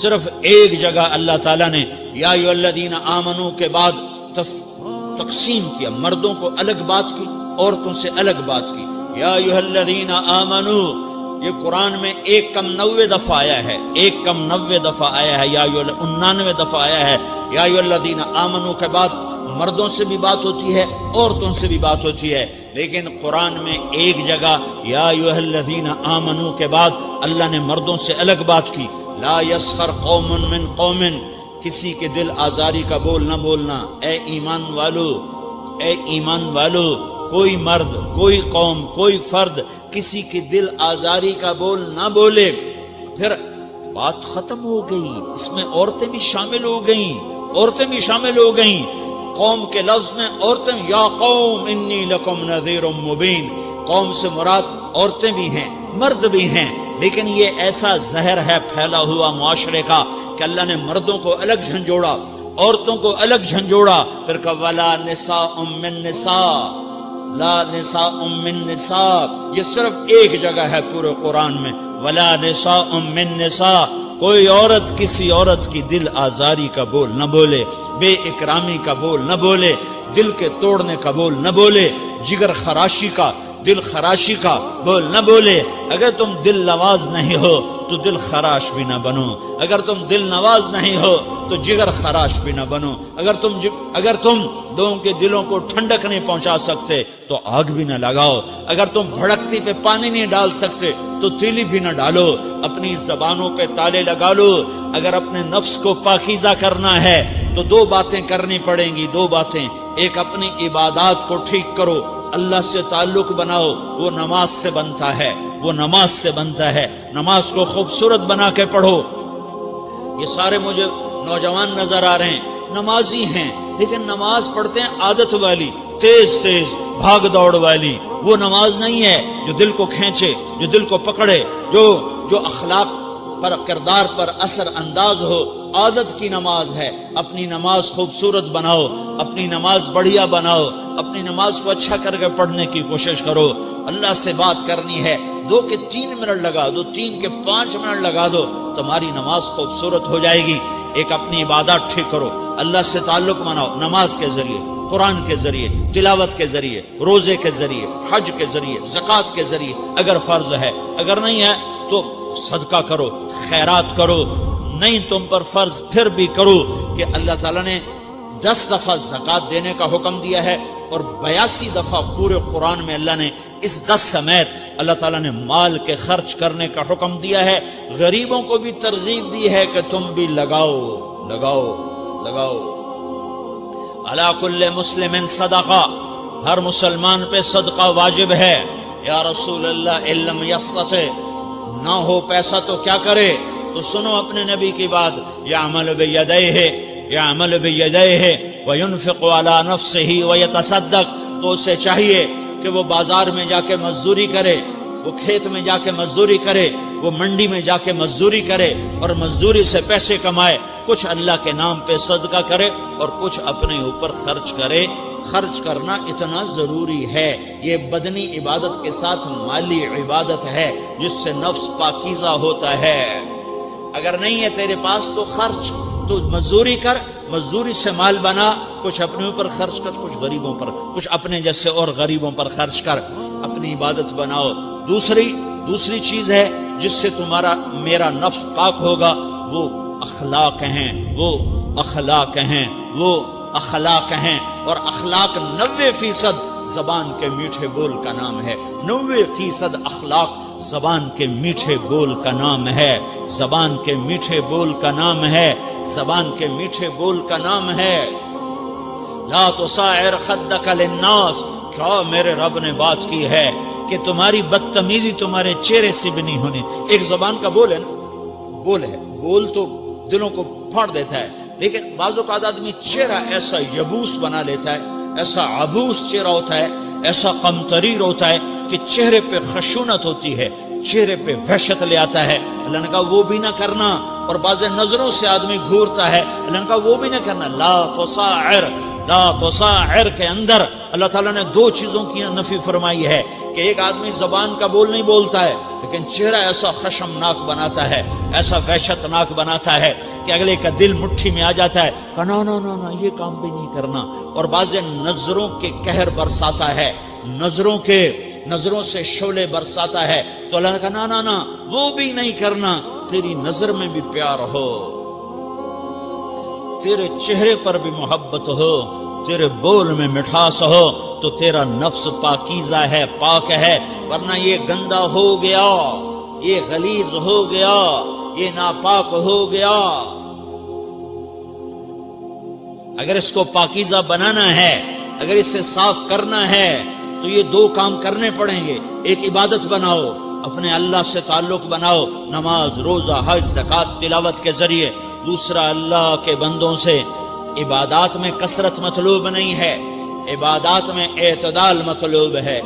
صرف ایک جگہ اللہ تعالیٰ نے یا ایھا الذین آمنو کے بعد تقسیم کیا، مردوں کو الگ بات کی، عورتوں سے الگ بات کی۔ یا ایھا الذین آمنو یہ قرآن میں 190 دفعہ آیا ہے، 190 دفعہ آیا ہے، یا 99 دفعہ آیا ہے۔ یا ایھا الذین آمنو کے بعد مردوں سے بھی بات ہوتی ہے، عورتوں سے بھی بات ہوتی ہے، لیکن قرآن میں ایک جگہ یا ایھا الذین آمنو کے بعد اللہ نے مردوں سے الگ بات کی۔ لا یسخر قوم من قوم، کسی کے دل آزاری کا بول نہ بولنا۔ اے ایمان والو، اے ایمان والو، کوئی مرد، کوئی قوم، کوئی فرد کسی کے دل آزاری کا بول نہ بولے۔ پھر بات ختم ہو گئی، اس میں عورتیں بھی شامل ہو گئیں، عورتیں بھی شامل ہو گئیں۔ قوم کے لفظ میں عورتیں، یا قوم انی لکم نذیر مبین، قوم سے مراد عورتیں بھی ہیں، مرد بھی ہیں، لیکن یہ ایسا زہر ہے پھیلا ہوا معاشرے کا کہ اللہ نے مردوں کو الگ جھنجھوڑا، عورتوں کو الگ جھنجھوڑا، پھر کہ ولا نساء من نساء، لا نساء من نساء، یہ صرف ایک جگہ ہے پورے قرآن میں، ولا نساء من نساء، کوئی عورت کسی عورت کی دل آزاری کا بول نہ بولے، بے اکرامی کا بول نہ بولے، دل کے توڑنے کا بول نہ بولے، جگر خراشی کا، دل خراشی کا بول نہ بولے۔ اگر تم دل نواز نہیں ہو تو دل خراش بھی نہ بنو، اگر تم دل نواز نہیں ہو تو جگر خراش بھی نہ بنو، اگر تم لوگوں کے دلوں کو ٹھنڈک نہیں پہنچا سکتے تو آگ بھی نہ لگاؤ، اگر تم بھڑکتی پہ پانی نہیں ڈال سکتے تو تیلی بھی نہ ڈالو، اپنی زبانوں پہ تالے لگا لو۔ اگر اپنے نفس کو پاکیزہ کرنا ہے تو دو باتیں کرنی پڑیں گی، دو باتیں، ایک اپنی عبادات کو ٹھیک کرو، اللہ سے تعلق بناؤ، وہ نماز سے بنتا ہے، وہ نماز سے بنتا ہے، نماز کو خوبصورت بنا کے پڑھو۔ یہ سارے مجھے نوجوان نظر آ رہے ہیں، نمازی ہیں لیکن نماز پڑھتے ہیں عادت والی، تیز تیز بھاگ دوڑ والی، وہ نماز نہیں ہے جو دل کو کھینچے، جو دل کو پکڑے، جو اخلاق پر، کردار پر اثر انداز ہو۔ عادت کی نماز ہے، اپنی نماز خوبصورت بناؤ، اپنی نماز بڑھیا بناؤ، اپنی نماز کو اچھا کر کے پڑھنے کی کوشش کرو۔ اللہ سے بات کرنی ہے، 2 کے 3 منٹ لگا دو، 3 کے 5 منٹ لگا دو، تمہاری نماز خوبصورت ہو جائے گی۔ ایک اپنی عبادات ٹھیک کرو، اللہ سے تعلق بناؤ، نماز کے ذریعے، قرآن کے ذریعے، تلاوت کے ذریعے، روزے کے ذریعے، حج کے ذریعے، زکوٰۃ کے ذریعے اگر فرض ہے، اگر نہیں ہے تو صدقہ کرو، خیرات کرو، نہیں تم پر فرض پھر بھی کرو کہ اللہ تعالیٰ نے 10 دفعہ زکوٰۃ دینے کا حکم دیا ہے اور 82 دفعہ پورے قرآن میں اللہ نے اس 10 سمیت اللہ تعالیٰ نے مال کے خرچ کرنے کا حکم دیا ہے۔ غریبوں کو بھی ترغیب دی ہے کہ تم بھی لگاؤ لگاؤ لگاؤ۔ علی کل مسلم صدقہ، ہر مسلمان پہ صدقہ واجب ہے۔ یا رسول اللہ ان لم یستطع، نہ ہو پیسہ تو کیا کرے؟ تو سنو اپنے نبی کی بات، یعمل بیدیہ وینفق علی نفسہ ویتصدق، تو اسے چاہیے کہ وہ بازار میں جا کے مزدوری کرے، وہ کھیت میں جا کے مزدوری کرے، وہ منڈی میں جا کے مزدوری کرے اور مزدوری سے پیسے کمائے، کچھ اللہ کے نام پہ صدقہ کرے اور کچھ اپنے اوپر خرچ کرے۔ خرچ کرنا اتنا ضروری ہے، یہ بدنی عبادت کے ساتھ مالی عبادت ہے جس سے نفس پاکیزہ ہوتا ہے۔ اگر نہیں ہے تیرے پاس تو خرچ، تو مزدوری کر، مزدوری سے مال بنا، کچھ اپنے اوپر خرچ کر، کچھ غریبوں پر، کچھ اپنے جیسے اور غریبوں پر خرچ کر، اپنی عبادت بناؤ۔ دوسری چیز ہے جس سے تمہارا میرا نفس پاک ہوگا، وہ اخلاق ہیں، وہ اخلاق ہیں، وہ اخلاق ہیں، اور اخلاق 90% زبان کے میٹھے بول کا نام ہے۔ 90% اخلاق زبان کے میٹھے بول کا نام ہے، زبان کے میٹھے بول کا نام ہے، زبان کے میٹھے بول کا نام ہے۔ لا تصعر خدک للناس، کیا میرے رب نے بات کی ہے کہ تمہاری بدتمیزی تمہارے چہرے سے بھی نہیں ہونی۔ ایک زبان کا بول ہے نا، بول تو دلوں کو پھاڑ دیتا ہے، لیکن بعض اوقات آدمی چہرہ ایسا یبوس بنا لیتا ہے، ایسا عبوس چہرہ ہوتا ہے، ایسا قمطریر ہوتا ہے کہ چہرے پہ خشونت ہوتی ہے، چہرے پہ وحشت لے آتا ہے۔ اللہ نے کہا وہ بھی نہ کرنا، اور بعض نظروں سے آدمی گھورتا ہے، اللہ نے کہا وہ بھی نہ کرنا۔ لا تصعر کے اندر اللہ تعالیٰ نے 2 چیزوں کی نفی فرمائی ہے کہ کہ ایک آدمی زبان کا بول نہیں بولتا ہے لیکن چہرہ ایسا خشمناک بناتا ہے، ایسا وحشتناک بناتا ہے کہ اگلے کا دل مٹھی میں آ جاتا ہے کہ نا نا نا نا یہ کام بھی نہیں کرنا. اور بعض نظروں کے قہر برساتا ہے، نظروں سے شعلے برساتا ہے، تو اللہ نے کہا نا نا نا وہ بھی نہیں کرنا. تیری نظر میں بھی پیار ہو، تیرے چہرے پر بھی محبت ہو، تیرے بول میں مٹھاس ہو، تو تیرا نفس پاکیزہ ہے، پاک ہے. ورنہ یہ گندا ہو گیا، یہ غلیظ ہو گیا، یہ ناپاک ہو گیا. اگر اس کو پاکیزہ بنانا ہے، اگر اسے صاف کرنا ہے تو یہ دو کام کرنے پڑیں گے. ایک عبادت بناؤ، اپنے اللہ سے تعلق بناؤ، نماز، روزہ، حج، زکوٰۃ، تلاوت کے ذریعے. دوسرا اللہ کے بندوں سے عبادات میں کثرت مطلوب نہیں ہے، عبادات میں اعتدال مطلوب ہے.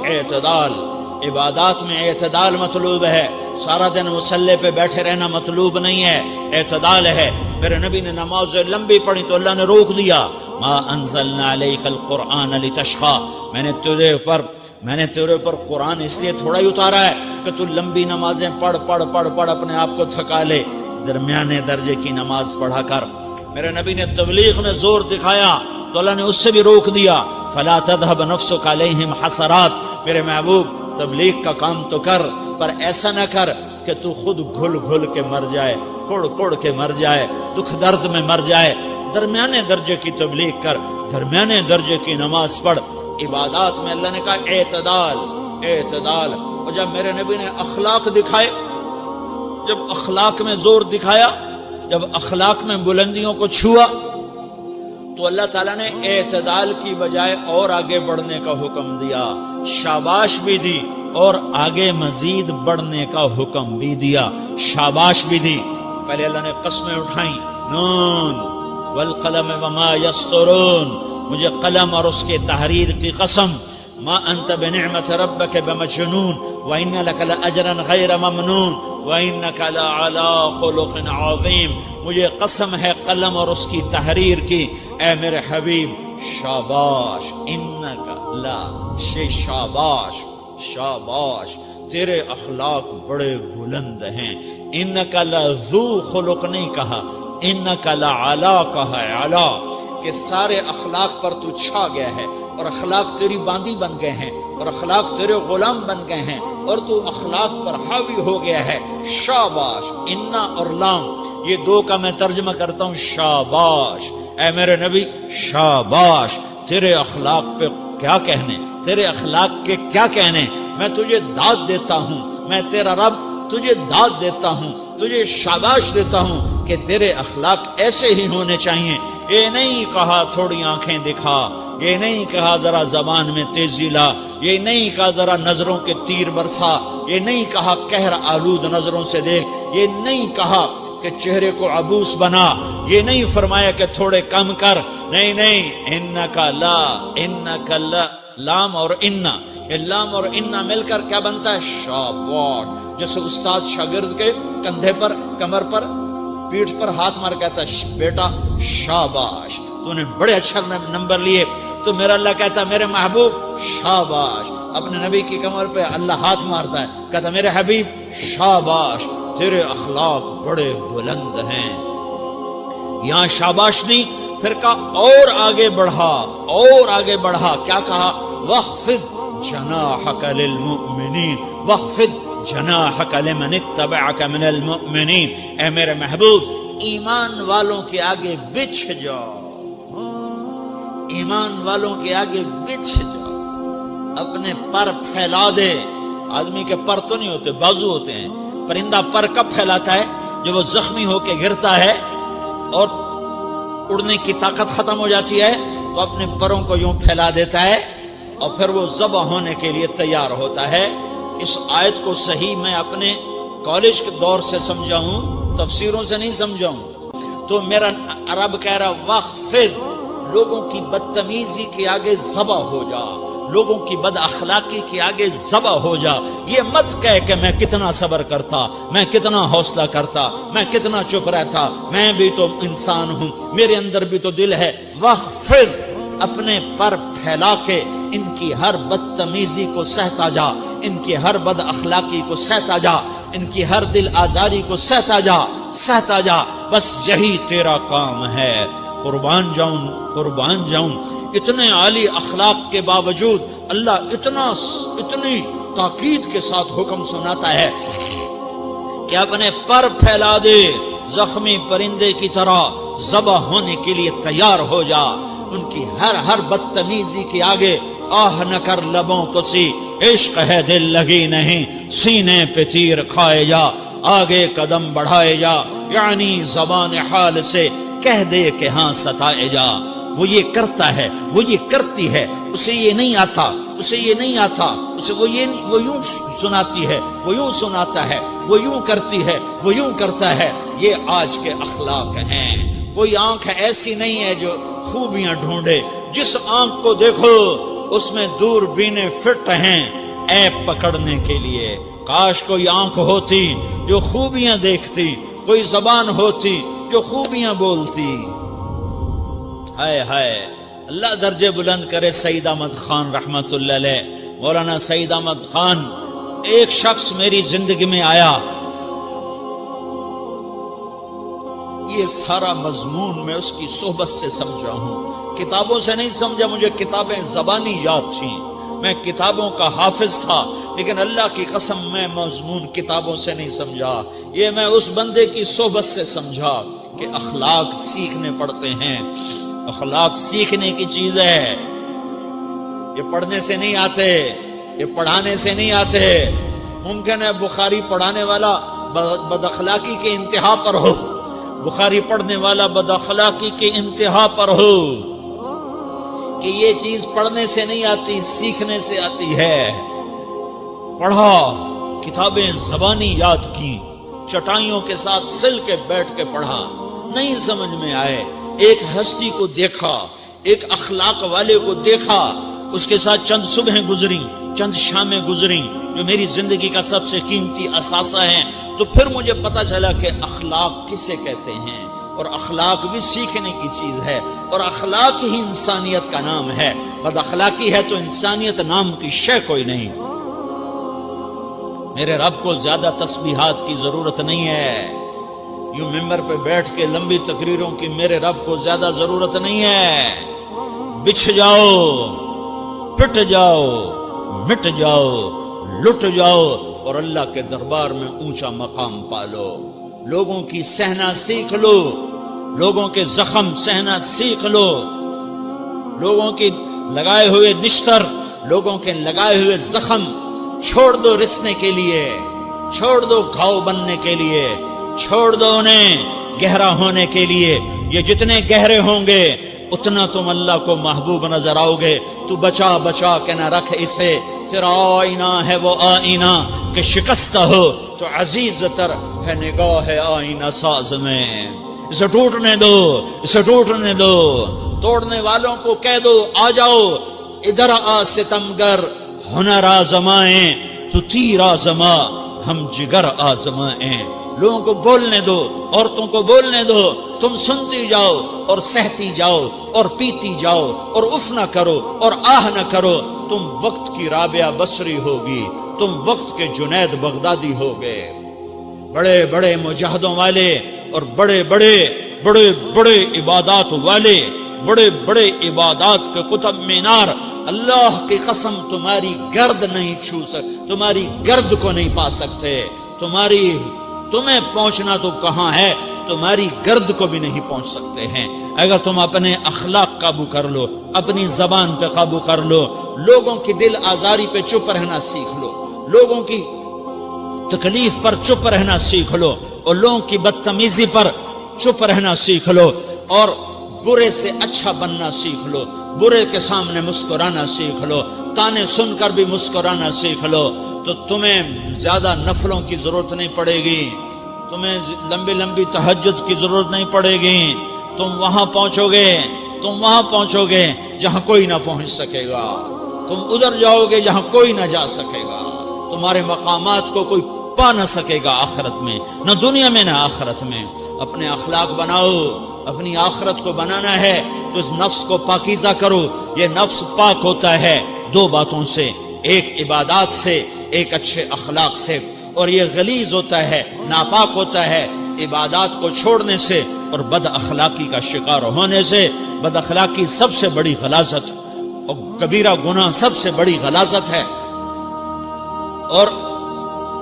عبادات میں اعتدال مطلوب ہے. سارا دن مصلی پہ بیٹھے رہنا مطلوب نہیں ہے، اعتدال ہے. میرے نبی نے نماز لمبی پڑھی تو اللہ نے روک دیا. ما انزلنا علیک القرآن لتشقى، میں نے تیرے اوپر قرآن اس لیے تھوڑا ہی اتارا ہے کہ تو لمبی نمازیں پڑھ اپنے آپ کو تھکا لے. درمیانے درجے کی نماز پڑھا کر. میرے نبی نے تبلیغ میں زور دکھایا تو اللہ نے اس سے بھی روک دیا. فلا تذهب نفسك عليهم حسرات، میرے محبوب تبلیغ کا کام تو کر، پر ایسا نہ کر کہ تو خود گھل کے مر جائے، کڑ کے مر جائے، دکھ درد میں مر جائے. درمیانے درجے کی تبلیغ کر، درمیانے درجے کی نماز پڑھ. عبادات میں اللہ نے کہا اعتدال. اور جب میرے نبی نے اخلاق دکھائے، جب اخلاق میں زور دکھایا، جب اخلاق میں بلندیوں کو چھوا، تو اللہ تعالیٰ نے اعتدال کی بجائے اور آگے بڑھنے کا حکم دیا، شاباش بھی دی اور آگے مزید بڑھنے کا حکم بھی دیا، شاباش بھی دی. پہلے اللہ نے قسمیں اٹھائیں، نون والقلم وما یسطرون، مجھے قلم اور اس کے تحریر کی قسم. ما انت بنعمت ربک بمجنون وان لک لاجرا غیر ممنون وانک لعلی خلق عظیم. مجھے قسم ہے قلم اور اس کی تحریر کی، اے میرے حبیب شاباش، انک لا شاباش، تیرے اخلاق بڑے بلند ہیں. انک لذو خلق نہیں کہا، انک لعلی کہا ہے، علا کہ سارے اخلاق پر تو چھا گیا ہے، اور اخلاق تیری باندی بن گئے ہیں، اور اخلاق تیرے غلام بن گئے ہیں، اور تو اخلاق پر حاوی ہو گیا ہے. شاباش، انا اور لام یہ دو کا میں ترجمہ کرتا ہوں شاباش. اے میرے نبی شاباش، تیرے اخلاق پہ کیا کہنے، تیرے اخلاق کے کیا کہنے. میں تجھے داد دیتا ہوں، میں تیرا رب تجھے داد دیتا ہوں، تجھے شاباش دیتا ہوں کہ تیرے اخلاق ایسے ہی ہونے چاہیے. یہ نہیں کہا تھوڑی آنکھیں دکھا، یہ نہیں کہا ذرا زبان میں تیزی لا، یہ نہیں کہا ذرا نظروں کے تیر برسا، یہ نہیں کہا قہر آلود نظروں سے دیکھ، یہ نہیں کہا کہ چہرے کو عبوس بنا، یہ نہیں فرمایا کہ تھوڑے کم کر. نہیں، انکا لا، لام اور انا، یہ لام اور انا مل کر کیا بنتا ہے؟ شاباش. جیسے استاد شاگرد کے کندھے پر، کمر پر، پیٹھ پر ہاتھ مار کہتا ہے بیٹا شاباش، تو نے بڑے اچھا نمبر لیے. تو میرا اللہ کہتا ہے میرے محبوب شاباش. اپنے نبی کی کمر پہ اللہ ہاتھ مارتا ہے، کہتا میرے حبیب شاباش، تیرے اخلاق بڑے بلند ہیں. یہاں شاباش دی، پھر کہا اور آگے بڑھا. کیا کہا؟ وَخْفِضْ جَنَاحَكَ لِلْمُؤْمِنِينَ وَخْفِضْ جناحک لمن اتبعک من المؤمنین. اے میرے محبوب ایمان والوں کے آگے بچھ جاؤ، ایمان والوں کے آگے بچھ جاؤ، اپنے پر پھیلا دے. آدمی کے پر تو نہیں ہوتے، بازو ہوتے ہیں. پرندہ پر کب پھیلاتا ہے؟ جب وہ زخمی ہو کے گرتا ہے اور اڑنے کی طاقت ختم ہو جاتی ہے تو اپنے پروں کو یوں پھیلا دیتا ہے اور پھر وہ ذبح ہونے کے لیے تیار ہوتا ہے. اس آیت کو صحیح میں اپنے کالج کے دور سے سمجھا ہوں، تفسیروں سے نہیں سمجھا ہوں. تو میرا عرب کہہ رہا وَخْفِضْ، لوگوں کی بدتمیزی کے آگے ذبح ہو جا، لوگوں کی بد اخلاقی کے آگے ذبح ہو جا. یہ مت کہہ کہ میں کتنا صبر کرتا، میں کتنا حوصلہ کرتا، میں کتنا چپ رہتا، میں بھی تو انسان ہوں، میرے اندر بھی تو دل ہے. وَخْفِضْ، اپنے پر پھیلا کے ان کی ہر بدتمیزی کو سہتا جا، ان کی ہر بد اخلاقی کو سہتا جا، ان کی ہر دل آزاری کو سہتا جا، بس یہی تیرا کام ہے۔ قربان جاؤں اتنے عالی اخلاق کے باوجود اللہ اتنی تاکید کے ساتھ حکم سناتا ہے کہ اپنے پر پھیلا دے، زخمی پرندے کی طرح ذبح ہونے کے لیے تیار ہو جا۔ ان کی ہر بدتمیزی کے آگے آہ نہ کر لبوں کو سی، عشق ہے دل لگی نہیں، سینے پہ تیر کھائے جا، آگے قدم بڑھائے جا، یعنی زبان حال سے کہہ دے کہ ہاں ستائے جا۔ وہ یہ کرتا ہے، وہ یہ کرتی ہے، اسے یہ نہیں آتا، اسے وہ یوں سناتی ہے، وہ یوں سناتا ہے، وہ یوں کرتی ہے، وہ یوں کرتا ہے۔ یہ آج کے اخلاق ہیں۔ کوئی آنکھ ایسی نہیں ہے جو خوبیاں ڈھونڈے، جس آنکھ کو دیکھو اس میں دوربینیں فٹ ہیں عیب پکڑنے کے لیے۔ کاش کوئی آنکھ ہوتی جو خوبیاں دیکھتی، کوئی زبان ہوتی جو خوبیاں بولتی۔ ہائے ہائے، اللہ درجے بلند کرے سعید احمد خان رحمت اللہ علیہ۔ مولانا سعید احمد خان، ایک شخص میری زندگی میں آیا، یہ سارا مضمون میں اس کی صحبت سے سمجھا ہوں، کتابوں سے نہیں سمجھا۔ مجھے کتابیں زبانی یاد تھیں، میں کتابوں کا حافظ تھا، لیکن اللہ کی قسم میں مضمون کتابوں سے نہیں سمجھا، یہ میں اس بندے کی صحبت سے سمجھا کہ اخلاق سیکھنے پڑتے ہیں۔ اخلاق سیکھنے کی چیز ہے، یہ پڑھنے سے نہیں آتے، یہ پڑھانے سے نہیں آتے۔ ممکن ہے بخاری پڑھانے والا بد اخلاقی کے انتہا پر ہو، بخاری پڑھنے والا بد اخلاقی کے انتہا پر ہو، کہ یہ چیز پڑھنے سے نہیں آتی، سیکھنے سے آتی ہے۔ پڑھا، کتابیں زبانی یاد کی، چٹائیوں کے ساتھ سل کے بیٹھ کے پڑھا، نہیں سمجھ میں آئے، ایک ہستی کو دیکھا، ایک اخلاق والے کو دیکھا، اس کے ساتھ چند صبحیں گزری، چند شامیں گزری جو میری زندگی کا سب سے قیمتی اثاثہ ہیں، تو پھر مجھے پتا چلا کہ اخلاق کسے کہتے ہیں، اور اخلاق بھی سیکھنے کی چیز ہے، اور اخلاق ہی انسانیت کا نام ہے۔ بد اخلاقی ہے تو انسانیت نام کی شے کوئی نہیں۔ میرے رب کو زیادہ تسبیحات کی ضرورت نہیں ہے، یوں ممبر پہ بیٹھ کے لمبی تقریروں کی میرے رب کو زیادہ ضرورت نہیں ہے۔ بچھ جاؤ، پٹ جاؤ، مٹ جاؤ، لٹ جاؤ، اور اللہ کے دربار میں اونچا مقام پالو۔ لوگوں کی سہنا سیکھ لو، لوگوں کے زخم سہنا سیکھ لو، لوگوں کی لگائے ہوئے نشتر، لوگوں کے لگائے ہوئے زخم چھوڑ دو رسنے کے لیے، چھوڑ دو گھاؤ بننے کے لیے، چھوڑ دو انہیں گہرا ہونے کے لیے۔ یہ جتنے گہرے ہوں گے اتنا تم اللہ کو محبوب نظر آؤ گے۔ تو بچا بچا کے نہ رکھ اسے، تیرا آئینہ ہے وہ آئینہ کہ شکستہ ہو تو عزیز تر ہے نگاہ آئینہ ساز میں۔ اسے ٹوٹنے دو، اسے ٹوٹنے دو۔ توڑنے والوں کو کہہ دو آ جاؤ ادھر آ ستمگر، ہنر آزمائیں تو تیر آزما، ہم جگر آزمائیں۔ لوگوں کو بولنے دو، عورتوں کو بولنے دو، تم سنتی جاؤ اور سہتی جاؤ اور پیتی جاؤ اور اف نہ کرو اور آہ نہ کرو۔ تم وقت کی رابعہ بصری ہوگی، تم وقت کے جنید بغدادی ہوگے۔ بڑے بڑے مجاہدوں والے اور بڑے بڑے عبادات والے، بڑے بڑے عبادات کے قطب مینار، اللہ کی قسم تمہاری گرد نہیں چھو سکتے، تمہاری گرد کو نہیں پا سکتے۔ تمہیں پہنچنا تو کہاں ہے، تمہاری گرد کو بھی نہیں پہنچ سکتے ہیں۔ اگر تم اپنے اخلاق قابو کر لو، اپنی زبان پہ قابو کر لو، لوگوں کی دل آزاری پہ چپ رہنا سیکھ لو، لوگوں کی تکلیف پر چپ رہنا سیکھ لو، اور لوگوں کی بدتمیزی پر چپ رہنا سیکھ لو، اور برے سے اچھا بننا سیکھ لو، برے کے سامنے مسکرانا سیکھ لو، تانے سن کر بھی مسکرانا سیکھ لو، تو تمہیں زیادہ نفلوں کی ضرورت نہیں پڑے گی، تمہیں لمبی تہجد کی ضرورت نہیں پڑے گی۔ تم وہاں پہنچو گے جہاں کوئی نہ پہنچ سکے گا، تم ادھر جاؤ گے جہاں کوئی نہ جا سکے گا، تمہارے مقامات کو کوئی پا نہ سکے گا آخرت میں، نہ دنیا میں نہ آخرت میں۔ اپنے اخلاق بناؤ، اپنی آخرت کو بنانا ہے تو اس نفس کو پاکیزہ کرو۔ یہ نفس پاک ہوتا ہے دو باتوں سے، ایک عبادات سے، ایک اچھے اخلاق سے، اور یہ غلیظ ہوتا ہے، ناپاک ہوتا ہے عبادات کو چھوڑنے سے اور بد اخلاقی کا شکار ہونے سے۔ بد اخلاقی سب سے بڑی غلاظت اور کبیرہ گناہ سب سے بڑی غلاظت ہے، اور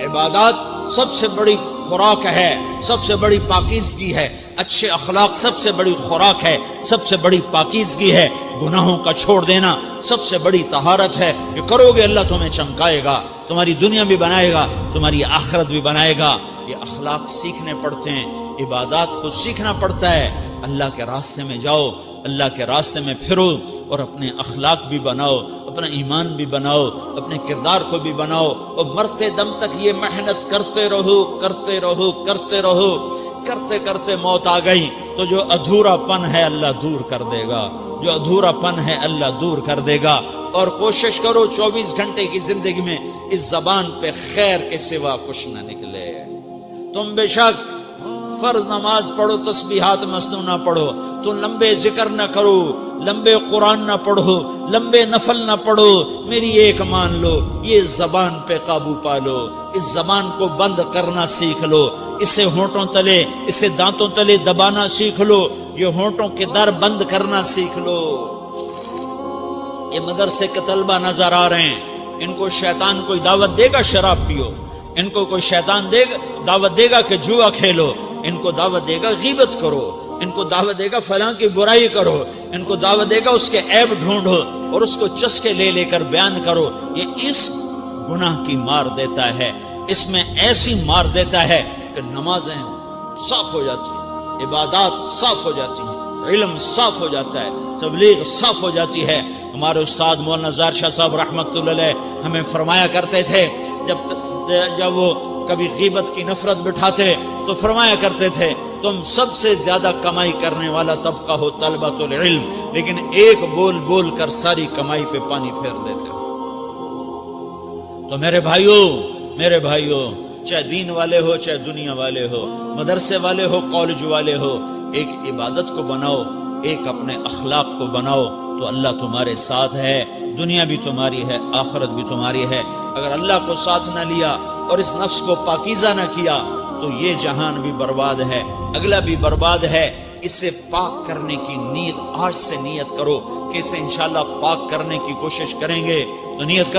عبادات سب سے بڑی خوراک ہے، سب سے بڑی پاکیزگی ہے۔ اچھے اخلاق سب سے بڑی خوراک ہے، سب سے بڑی پاکیزگی ہے۔ گناہوں کا چھوڑ دینا سب سے بڑی طہارت ہے۔ یہ کرو گے اللہ تمہیں چمکائے گا، تمہاری دنیا بھی بنائے گا، تمہاری آخرت بھی بنائے گا۔ یہ اخلاق سیکھنے پڑتے ہیں، عبادات کو سیکھنا پڑتا ہے۔ اللہ کے راستے میں جاؤ، اللہ کے راستے میں پھرو، اور اپنے اخلاق بھی بناؤ، اپنا ایمان بھی بناؤ، اپنے کردار کو بھی بناؤ، اور مرتے دم تک یہ محنت کرتے رہو، کرتے رہو، کرتے رہو۔ کرتے کرتے موت آ گئی تو جو ادھورا پن ہے اللہ دور کر دے گا، جو ادھورا پن ہے اللہ دور کر دے گا۔ اور کوشش کرو 24 گھنٹے کی زندگی میں اس زبان پہ خیر کے سوا کچھ نہ نکلے۔ تم بے شک فرض نماز پڑھو، تسبیحات مسنونہ پڑھو، تو لمبے ذکر نہ کرو، لمبے قرآن نہ پڑھو، لمبے نفل نہ پڑھو، میری ایک مان لو، یہ زبان پہ قابو پالو، اس زبان کو بند کرنا سیکھ لو، اسے ہونٹوں تلے، اسے دانتوں تلے دبانا سیکھ لو، یہ ہونٹوں کے در بند کرنا سیکھ لو۔ یہ مدرسے کے طلبہ نظر آ رہے ہیں، ان کو شیطان کوئی دعوت دے گا شراب پیو، ان کو کوئی شیطان دعوت دے گا کہ جوا کھیلو، ان کو دعوت دے گا غیبت کرو، ان کو دعوت دے گا فلاں کی برائی کرو، ان کو دعوت دے گا اس کے عیب ڈھونڈو اور اس کو چسکے لے لے کر بیان کرو۔ یہ اس گناہ کی مار دیتا ہے، اس میں ایسی مار دیتا ہے کہ نمازیں صاف ہو جاتی ہیں، عبادات صاف ہو جاتی ہیں، علم صاف ہو جاتا ہے، تبلیغ صاف ہو جاتی ہے۔ ہمارے استاد مولانا زار شاہ صاحب رحمۃ اللہ علیہ ہمیں فرمایا کرتے تھے، جب وہ کبھی غیبت کی نفرت بٹھاتے تو فرمایا کرتے تھے تم سب سے زیادہ کمائی کرنے والا طبقہ ہو طلبۃ العلم، لیکن ایک بول بول کر ساری کمائی پہ پانی پھیر دیتے ہو۔ تو میرے بھائیوں چاہے دین والے ہو، چاہے دنیا والے ہو، مدرسے والے ہو، کالج والے ہو، ایک عبادت کو بناؤ، ایک اپنے اخلاق کو بناؤ، تو اللہ تمہارے ساتھ ہے، دنیا بھی تمہاری ہے، آخرت بھی تمہاری ہے۔ اگر اللہ کو ساتھ نہ لیا اور اس نفس کو پاکیزہ نہ کیا تو یہ جہان بھی برباد ہے، اگلا بھی برباد ہے۔ اسے پاک کرنے کی نیت آج سے نیت کرو کہ اسے انشاءاللہ پاک کرنے کی کوشش کریں گے۔ تو نیت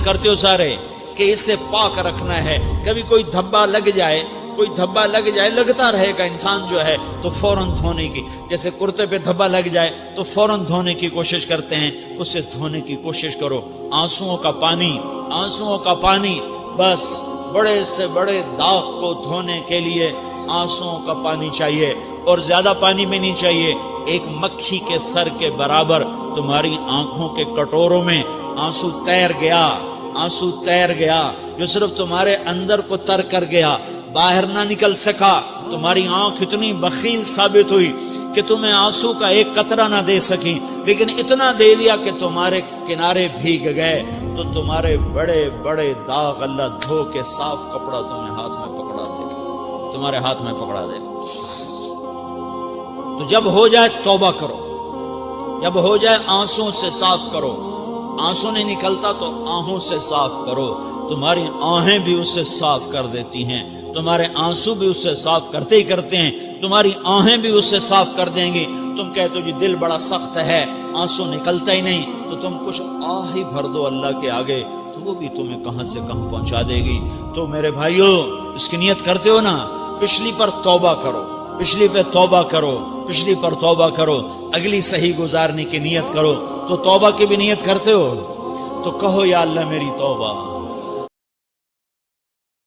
کرتے ہو سارے کہ اسے پاک رکھنا ہے۔ کبھی کوئی دھبا لگ جائے، لگتا رہے گا، انسان جو ہے تو فوراً دھونے کی، جیسے کرتے پہ دھبا لگ جائے تو فوراً دھونے کی کوشش کرتے ہیں، اسے دھونے کی کوشش کرو۔ آنسوؤں کا پانی بس بڑے سے بڑے داغ کو دھونے کے لیے آنسوؤں کا پانی چاہیے، اور زیادہ پانی بھی نہیں چاہیے۔ ایک مکھی کے سر کے برابر تمہاری آنکھوں کے کٹوروں میں آنسو تیر گیا جو صرف تمہارے اندر کو تر کر گیا، باہر نہ نکل سکا۔ تمہاری آنکھ اتنی بخیل ثابت ہوئی کہ تمہیں آنسو کا ایک قطرہ نہ دے سکی، لیکن اتنا دے دیا کہ تمہارے کنارے بھیگ گئے۔ تو تمہارے بڑے بڑے داغ اللہ دھو کے صاف کپڑا تمہیں تمہارے ہاتھ میں پکڑا دے۔ تو جب ہو جائے توبہ کرو، جب ہو جائے آنسوں سے صاف کرو۔ آنسو نہیں نکلتا تو آہوں سے صاف کرو، تمہاری آہیں بھی اسے صاف کر دیتی ہیں، تمہارے آنسو بھی اسے صاف کرتے ہی کرتے ہیں، تمہاری آہیں بھی اسے صاف کر دیں گی۔ تم کہتے ہو جی دل بڑا سخت ہے، آنسو نکلتا ہی نہیں، تو تم کچھ آہ ہی بھر دو اللہ کے آگے، تو وہ بھی تمہیں کہاں سے کہاں پہنچا دے گی۔ تو میرے بھائیو اس کی نیت کرتے ہو نا، پچھلی پر توبہ کرو، پچھلی پہ توبہ کرو، پچھلی پر توبہ کرو، اگلی صحیح گزارنے کی نیت کرو۔ تو توبہ کی بھی نیت کرتے ہو تو کہو یا اللہ میری توبہ،